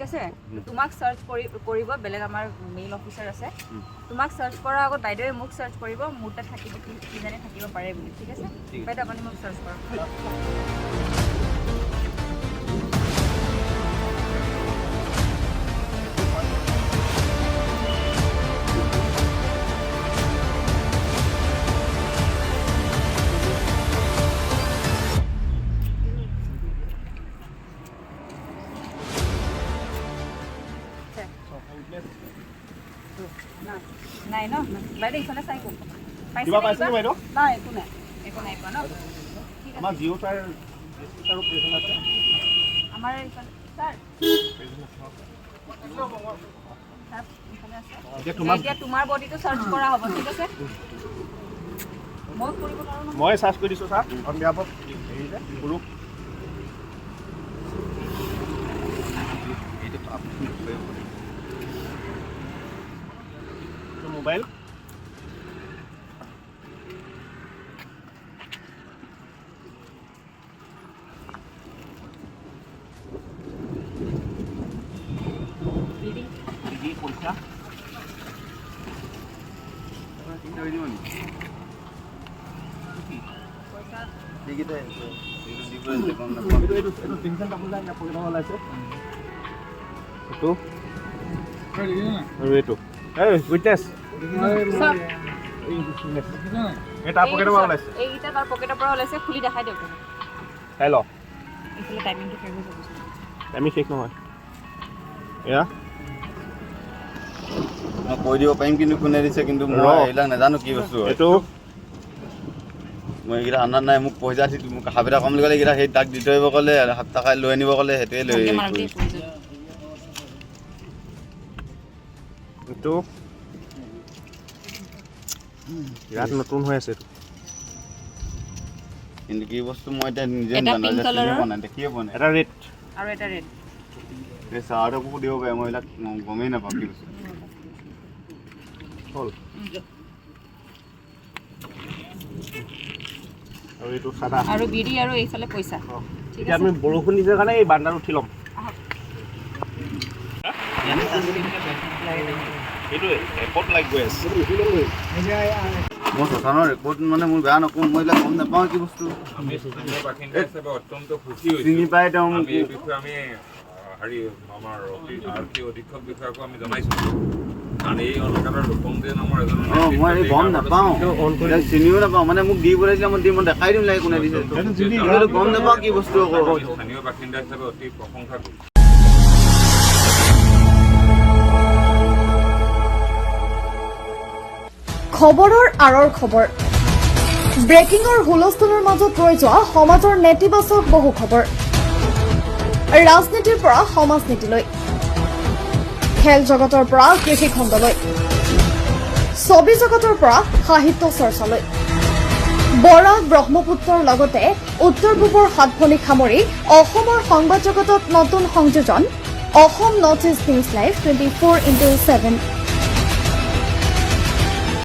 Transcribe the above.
আছে তোমাক সাৰ্চ কৰিব বেলেগ আমাৰ মেইল অফিচাৰ আছে তোমাক সাৰ্চ কৰাৰ আগত বাইদেৱে মোক সাৰ্চ কৰিব মোৰটা থাকিব কি জানে থাকিব পাৰে বুলি ঠিক আছে বাইদেউ আপুনি মোক সাৰ্চ কৰক নাই ন বাইদেউ ইফালে চাই কওক কিবা পাইছে নে বাইদেউ নাই একো নাই ন আমাৰ জিঅ' ফায়াৰ আৰু প্ৰেছন আছে আমাৰ ইফালে স্যাৰ এতিয়া তোমাৰ বডিটো সাৰ্চ কৰা হ'ব ঠিক আছে মই কৰিব পাৰো ন মই সাৰ্চ কৰি দিছো স্যাৰ অন বিহাফ অফ এই যে গুৰু এইটো আপুনি মোবাইল পইচা পকেটৰ পৰা ওলাইছে খুলি দেখাই দিয়ক চাই ল ইফালে টাইমিংটো শেষ হৈ যাব টাইমিং শেষ নহয় এয়া মই কৈ দিব পাৰিম কিন্তু কোনে দিছে কিন্তু মই এইবিলাক নাজানো কি বস্তু এইটো মই এইকেইটা আনা নাই মোক পইচা দি মোক হাফ এটা কম বুলি ক'লে এইকেইটা সেই তাক দি থৈ আহিব ক'লে হাফ টকা লৈ আনিব ক'লে সেইটোৱে লৈ এইটো বিৰাট নতুন হৈ আছে কিন্তু কি বস্তু মই এতিয়া নিজে নাজানো দেখিয়ে পোৱা নাই এটা ৰেট আৰু এটা ৰেড এই চাৰ্টকো দিব পাৰে মই এইবিলাক গমেই নাপাওঁ কি বস্তু হ'ল আৰু এইটো সাদা আৰু বিড়ি আৰু এইফালে পইচা ঠিক এতিয়া আছে আমি বৰষুণ দিছে কাৰণে এই বান্দাৰ উঠি ল'ম এইটোৱে এপত লাইক গৈ আছে মই শশানৰ ৰেকৰ্ড মানে মোৰ বেয়া নকওঁ মই এইবিলাক গম নাপাওঁ কি বস্তু অত্যন্ত খুশি চিনি পাই তেওঁ এই বিষয়ে আমি আমাৰ আৰক্ষী অধীক্ষক বিষয়াকো আমি জনাইছোঁ কাৰণ এই অলংকাৰৰ ৰূপমদে নামৰ এজন মই এই গম নাপাওঁ চিনিও নাপাওঁ মানে মোক দি পঠাইছিলে মই মই দেখাই দিম লাগে কোনে দিছে গম নাপাওঁ কি বস্তু আকৌ স্থানীয় বাসিন্দা হিচাপে অতি প্ৰশংসা কৰোঁ খবৰৰ আঁৰৰ খবৰ ব্ৰেকিংৰ হুলস্থুলৰ মাজত ৰৈ যোৱা সমাজৰ নেতিবাচক বহু খবৰ ৰাজনীতিৰ পৰা সমাজ নীতিলৈ খেল জগতৰ পৰা কৃষি খণ্ডলৈ ছবি জগতৰ পৰা সাহিত্য চৰ্চালৈ বৰাক ব্ৰহ্মপুত্ৰৰ লগতে উত্তৰ পূবৰ সাতভনী সামৰি অসমৰ সংবাদ জগতত নতুন সংযোজন Assam north east news live 24/7